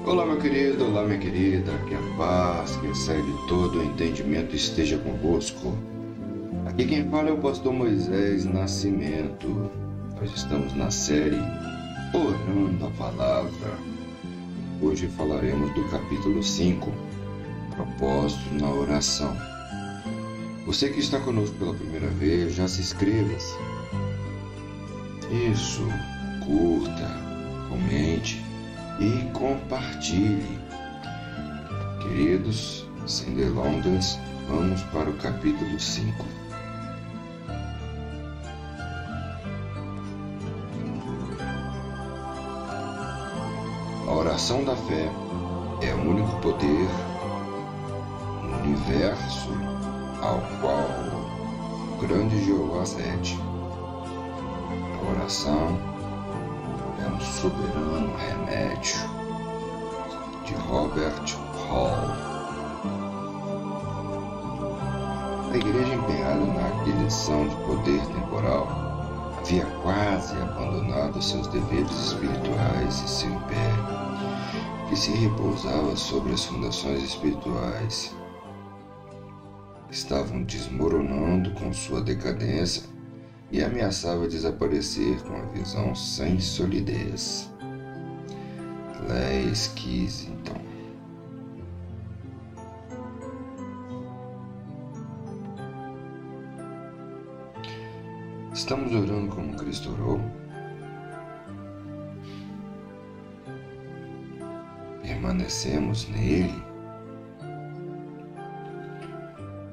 Olá, meu querido, olá, minha querida, que a paz, que excede todo o entendimento esteja convosco. Aqui quem fala é o pastor Moisés Nascimento. Nós estamos na série Orando a Palavra. Hoje falaremos do capítulo 5, Propósito na Oração. Você que está conosco pela primeira vez, já se inscreva-se. Isso, curta, comente e compartilhe. Queridos, sem delongas, vamos para o capítulo 5. A oração da fé é o único poder no universo ao qual o grande Jeová cede. A oração é um soberano remédio, de Robert Hall. A igreja empenhada na aquisição de poder temporal havia quase abandonado seus deveres espirituais e seu império, que se repousava sobre as fundações espirituais. Estavam desmoronando com sua decadência e ameaçava desaparecer com a visão sem solidez. Leia Skizington. Estamos orando como Cristo orou? Permanecemos nele?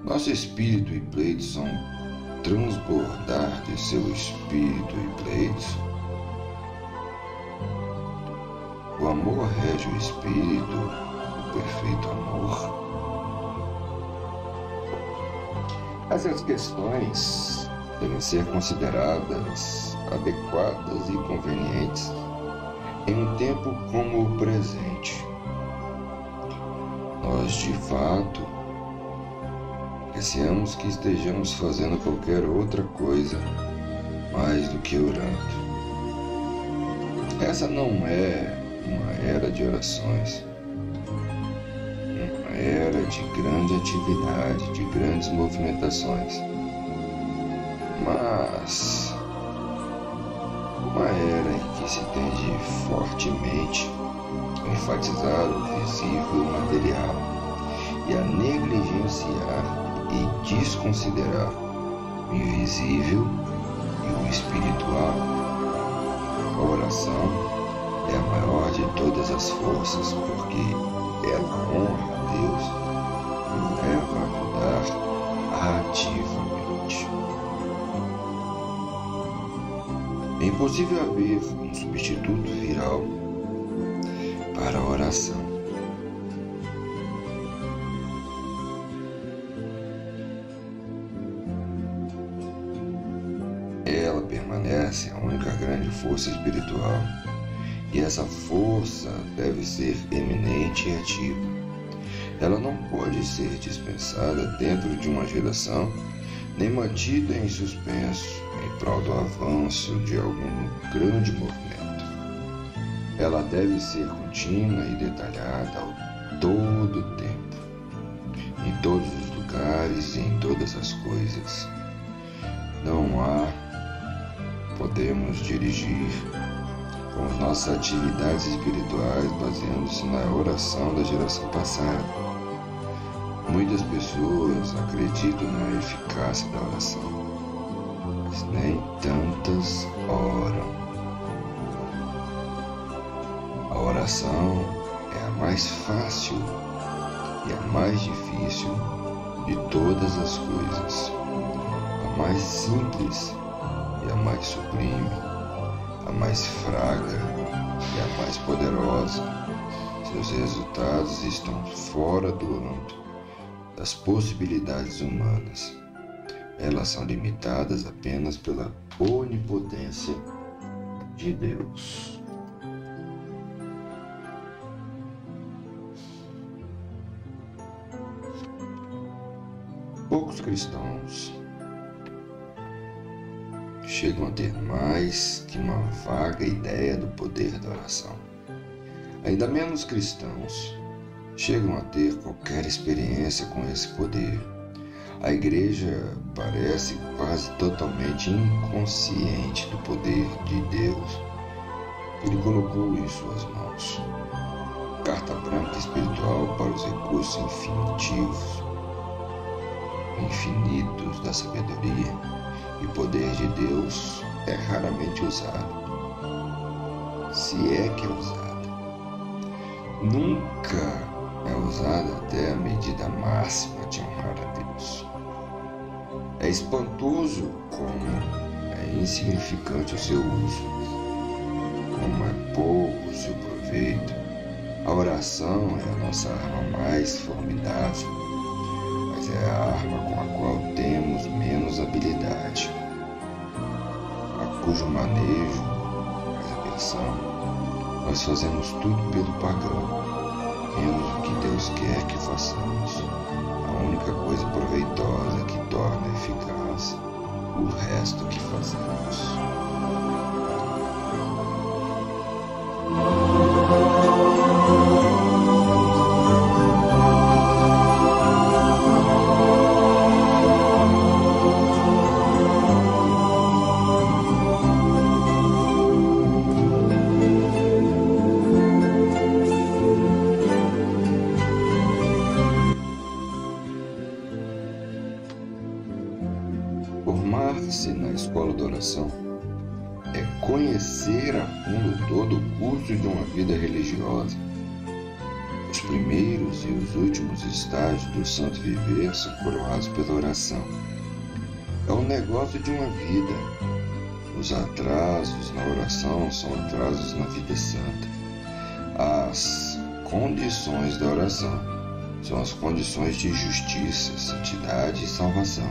Nosso espírito e pleitos são transbordar de seu espírito e pleitos? O amor rege o espírito, o perfeito amor. Essas questões devem ser consideradas adequadas e convenientes em um tempo como o presente. Nós, de fato, receamos que estejamos fazendo qualquer outra coisa mais do que orando. Essa não é uma era de orações, uma era de grande atividade, de grandes movimentações, mas uma era em que se tende fortemente a enfatizar o visível e o material e a negligenciar e desconsiderar o invisível e o espiritual. A oração é a maior de todas as forças, porque ela honra a Deus e leva a mudar ativamente. É impossível haver um substituto viral para a oração. Ela permanece a única grande força espiritual, e essa força deve ser eminente e ativa. Ela não pode ser dispensada dentro de uma geração, nem mantida em suspenso em prol do avanço de algum grande movimento. Ela deve ser contínua e detalhada ao todo o tempo, em todos os lugares e em todas as coisas. Não há podemos dirigir com as nossas atividades espirituais baseando-se na oração da geração passada. Muitas pessoas acreditam na eficácia da oração, mas nem tantas oram. A oração é a mais fácil e a mais difícil de todas as coisas, a mais simples e a mais sublime, a mais fraca e a mais poderosa. Seus resultados estão fora do âmbito das possibilidades humanas. Elas são limitadas apenas pela onipotência de Deus. Poucos cristãos chegam a ter mais que uma vaga ideia do poder da oração. Ainda menos cristãos chegam a ter qualquer experiência com esse poder. A igreja parece quase totalmente inconsciente do poder de Deus que Ele colocou em suas mãos. Carta branca espiritual para os recursos infinitos da sabedoria e poder de Deus é raramente usado, se é que é usada. Nunca é usada até a medida máxima de honrar a Deus. É espantoso como é insignificante o seu uso, como é pouco o seu proveito. A oração é a nossa arma mais formidável, mas é a arma com a qual temos menos habilidade, a cujo manejo, reversão, nós fazemos tudo pelo pagão, menos o que Deus quer que façamos. A única coisa proveitosa que torna eficaz o resto que fazemos. Formar-se na escola da oração é conhecer a fundo todo o curso de uma vida religiosa. Os primeiros e os últimos estágios do santo viver são coroados pela oração. É um negócio de uma vida. Os atrasos na oração são atrasos na vida santa. As condições da oração são as condições de justiça, santidade e salvação.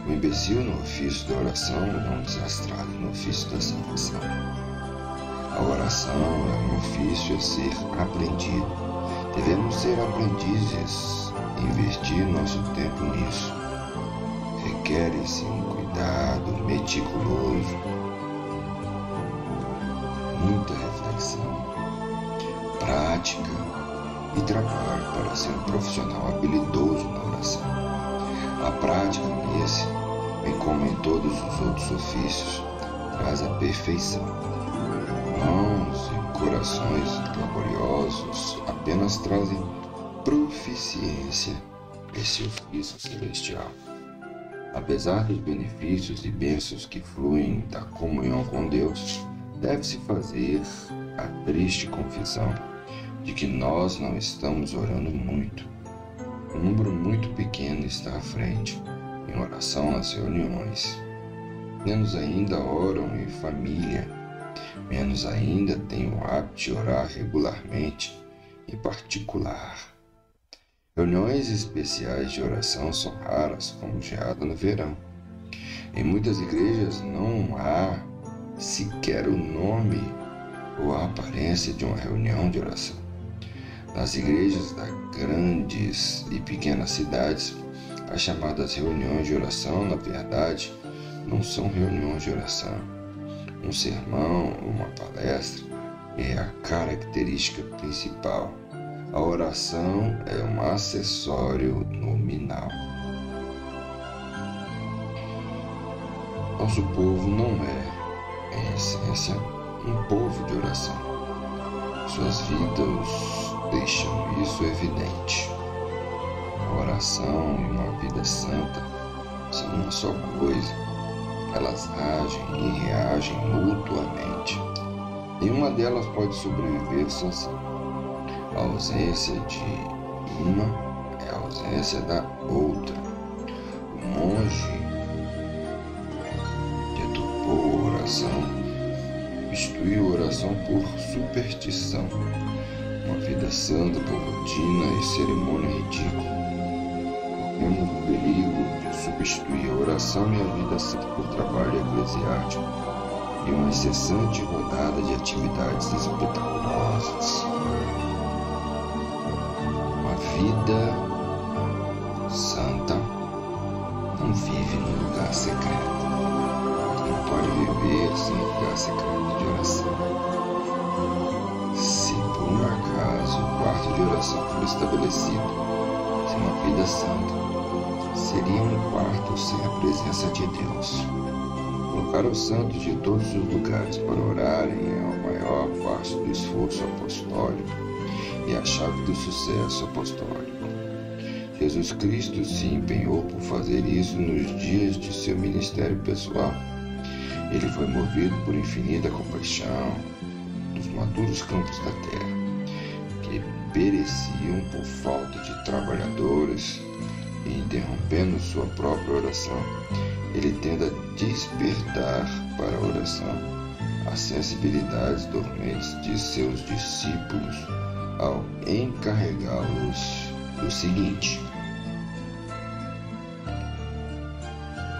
O imbecil no ofício da oração é um desastrado no ofício da salvação. A oração é um ofício a ser aprendido. Devemos ser aprendizes e investir nosso tempo nisso. Requer-se um cuidado meticuloso, muita reflexão, prática e trabalho para ser um profissional habilidoso na oração. A prática nesse, bem como em todos os outros ofícios, traz a perfeição. Mãos e corações laboriosos apenas trazem proficiência esse ofício celestial. Apesar dos benefícios e bênçãos que fluem da comunhão com Deus, deve-se fazer a triste confissão de que nós não estamos orando muito. Um número muito pequeno está à frente, em oração nas reuniões. Menos ainda oram em família. Menos ainda têm o hábito de orar regularmente, em particular. Reuniões especiais de oração são raras, como geada no verão. Em muitas igrejas não há sequer o nome ou a aparência de uma reunião de oração. Nas igrejas das grandes e pequenas cidades, as chamadas reuniões de oração, na verdade, não são reuniões de oração. Um sermão ou uma palestra é a característica principal. A oração é um acessório nominal. Nosso povo não é, em essência, um povo de oração. Suas vidas deixam isso evidente. A oração e uma vida santa são uma só coisa. Elas agem e reagem mutuamente. Nenhuma delas pode sobreviver sozinha. A ausência de uma é a ausência da outra. O monge detupou a oração, substituiu a oração por superstição, uma vida santa por rotina e cerimônia ridícula. Corremos o perigo de substituir a oração e a vida santa por trabalho eclesiástico e uma incessante rodada de atividades espetaculosas. Uma vida santa não vive num lugar secreto. Não pode viver sem lugar secreto de oração. Se exemplo estabelecido, sem uma vida santa. Seria um quarto sem a presença de Deus. Colocar os santos de todos os lugares para orarem é a maior parte do esforço apostólico e a chave do sucesso apostólico. Jesus Cristo se empenhou por fazer isso nos dias de seu ministério pessoal. Ele foi movido por infinita compaixão dos maduros campos da terra, que pereciam por falta de trabalhadores, e interrompendo sua própria oração, ele tenta despertar para a oração as sensibilidades dormentes de seus discípulos ao encarregá-los do seguinte: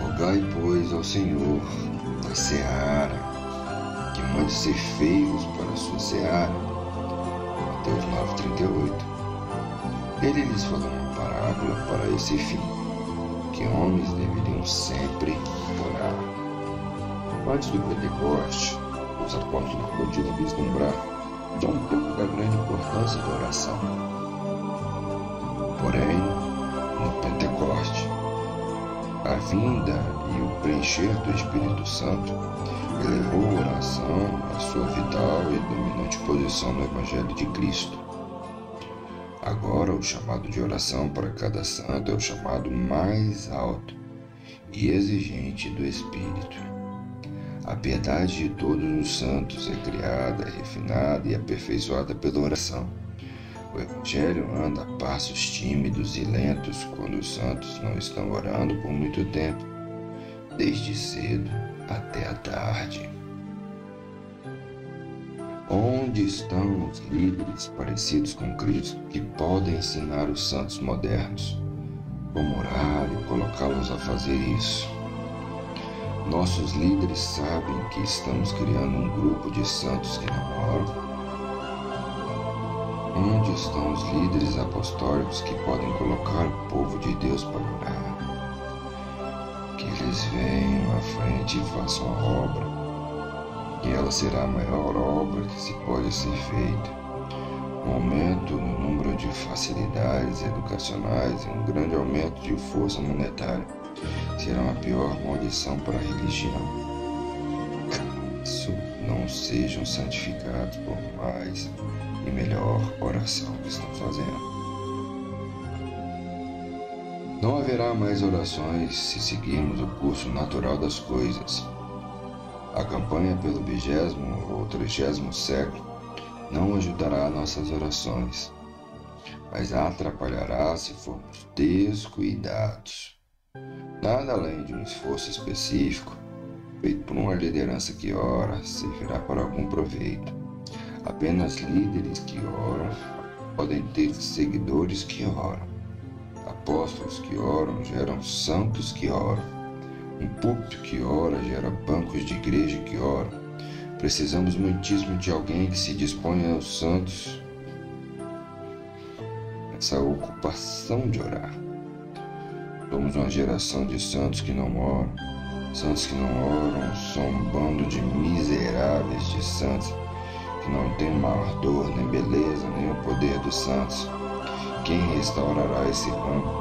rogai, pois, ao Senhor da seara que mande ceifeiros para a sua seara. Mateus 9,38. Ele lhes falou uma parábola para esse fim, que homens deveriam sempre orar. Antes do Pentecoste, os apóstolos podiam vislumbrar um pouco da grande importância da oração. Porém, no Pentecoste, a vinda e o preencher do Espírito Santo elevou a oração à sua vital e dominante posição no Evangelho de Cristo. Agora, o chamado de oração para cada santo é o chamado mais alto e exigente do Espírito. A piedade de todos os santos é criada, refinada e aperfeiçoada pela oração. O Evangelho anda a passos tímidos e lentos quando os santos não estão orando por muito tempo, desde cedo até a tarde. Onde estão os líderes parecidos com Cristo que podem ensinar os santos modernos como orar e colocá-los a fazer isso? Nossos líderes sabem que estamos criando um grupo de santos que não oram? Onde estão os líderes apostólicos que podem colocar o povo de Deus para orar? Que eles venham à frente e façam a obra, e ela será a maior obra que se pode ser feita. Um aumento no número de facilidades educacionais e um grande aumento de força monetária será uma pior maldição para a religião, caso não sejam santificados por mais e melhor oração que estão fazendo. Não haverá mais orações se seguirmos o curso natural das coisas. A campanha pelo 20º ou 30º século não ajudará nossas orações, mas atrapalhará se formos descuidados. Nada além de um esforço específico, feito por uma liderança que ora, servirá para algum proveito. Apenas líderes que oram podem ter seguidores que oram. Apóstolos que oram geram santos que oram. Um púlpito que ora gera bancos de igreja que oram. Precisamos muitíssimo de alguém que se disponha aos santos nessa ocupação de orar. Somos uma geração de santos que não oram. Santos que não oram são um bando de miseráveis de santos que não tem maior dor, nem beleza, nem o poder dos santos. Quem restaurará esse ramo?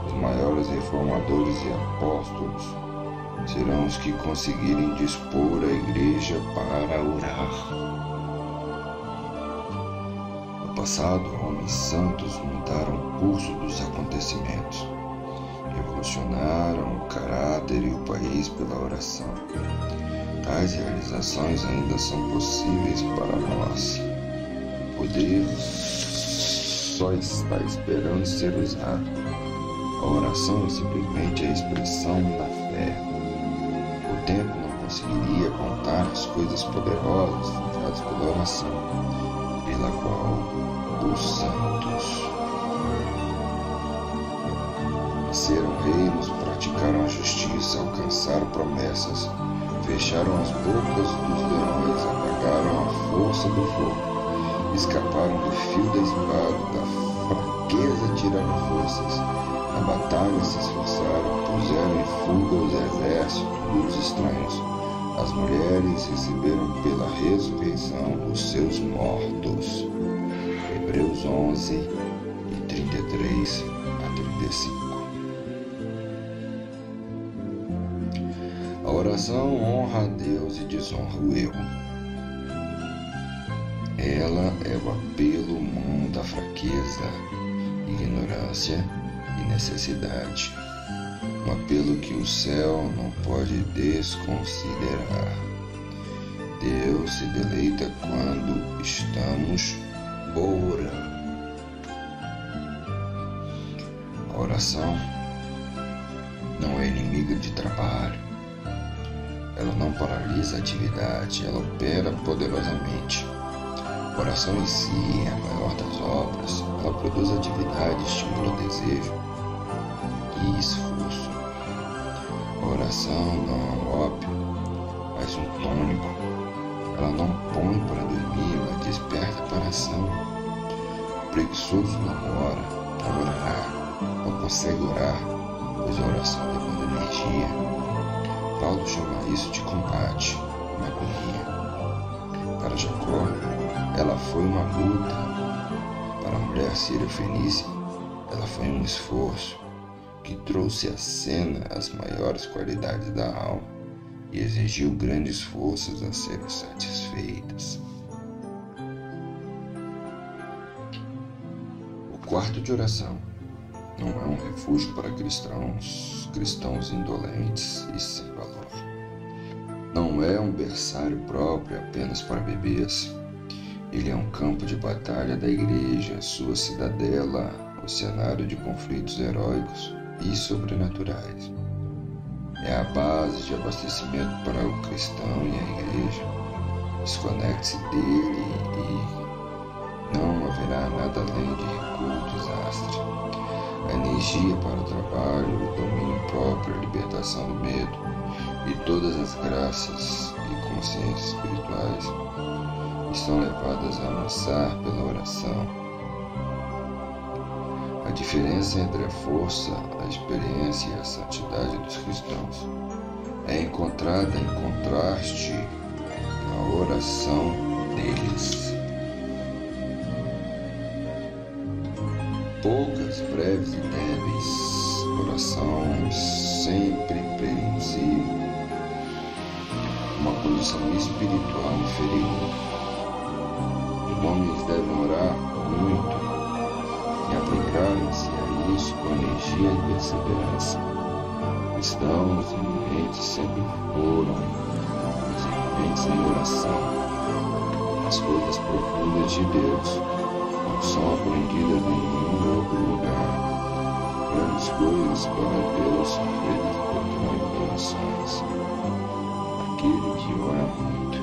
Os maiores reformadores e apóstolos serão os que conseguirem dispor a igreja para orar. No passado, homens santos mudaram o curso dos acontecimentos, revolucionaram o caráter e o país pela oração. Tais realizações ainda são possíveis para nós. O poder só está esperando ser usado. A oração é simplesmente a expressão da fé. O tempo não conseguiria contar as coisas poderosas forjadas pela oração, pela qual os santos nasceram reinos, praticaram a justiça, alcançaram promessas, fecharam as bocas dos leões, apagaram a força do fogo, escaparam do fio da espada, da fraqueza tiraram forças, na batalha se esforçaram, puseram em fuga os exércitos dos estranhos. As mulheres receberam pela ressurreição os seus mortos. Hebreus 11, 33 a 35. A oração honra a Deus e desonra o eu. Ela é o apelo humano da fraqueza, ignorância e necessidade. Um apelo que o céu não pode desconsiderar. Deus se deleita quando estamos orando. A oração não é inimiga de trabalho. Ela não paralisa a atividade, ela opera poderosamente. A oração em si é a maior das obras. Ela produz atividade, estimula desejo e esforço. A oração não é um ópio, mas um tônico. Ela não põe para dormir, mas desperta para a ação. O preguiçoso não ora, não orará, não consegue orar, pois a oração demanda energia. Paulo chama isso de combate, uma agonia. Para Jacó, ela foi uma luta. Para a mulher sírio-fenícia, ela foi um esforço que trouxe à cena as maiores qualidades da alma e exigiu grandes forças a serem satisfeitas. O quarto de oração não é um refúgio para cristãos indolentes e sem valor. Não é um berçário próprio apenas para bebês. Ele é um campo de batalha da igreja, sua cidadela, o cenário de conflitos heróicos e sobrenaturais. É a base de abastecimento para o cristão e a igreja. Desconecte-se dele e não haverá nada além de recuo e desastre. A energia para o trabalho, o domínio próprio, a libertação do medo e todas as graças e consciências espirituais estão levadas a avançar pela oração. A diferença entre a força, a experiência e a santidade dos cristãos é encontrada em contraste na oração deles. Poucas, breves e débeis, oração sempre previsível, uma condição espiritual inferior. Os homens devem orar muito e aplicarem-se a isso com energia e perseverança. Cristãos eminentes sempre foram os eminentes em oração. As coisas profundas de Deus não são aprendidas em nenhum outro lugar. Grandes coisas para Deus são feitas por meio de orações. Aquele que ora muito,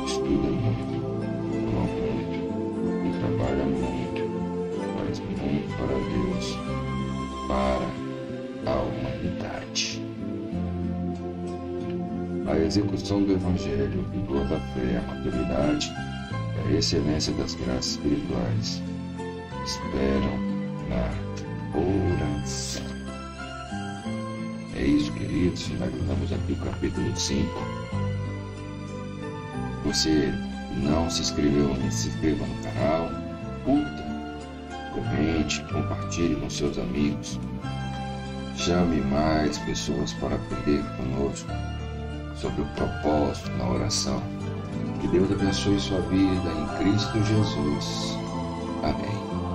estuda muito, ama muito e trabalha muito, faz muito para Deus, para a humanidade. A execução do Evangelho, o vigor da fé, a maturidade e a excelência das graças espirituais esperam na oração. É isso, queridos, finalizamos aqui o capítulo 5. Você não se inscreveu, se inscreva no canal, curta, comente, compartilhe com seus amigos. Chame mais pessoas para aprender conosco sobre o propósito na oração. Que Deus abençoe sua vida em Cristo Jesus. Amém.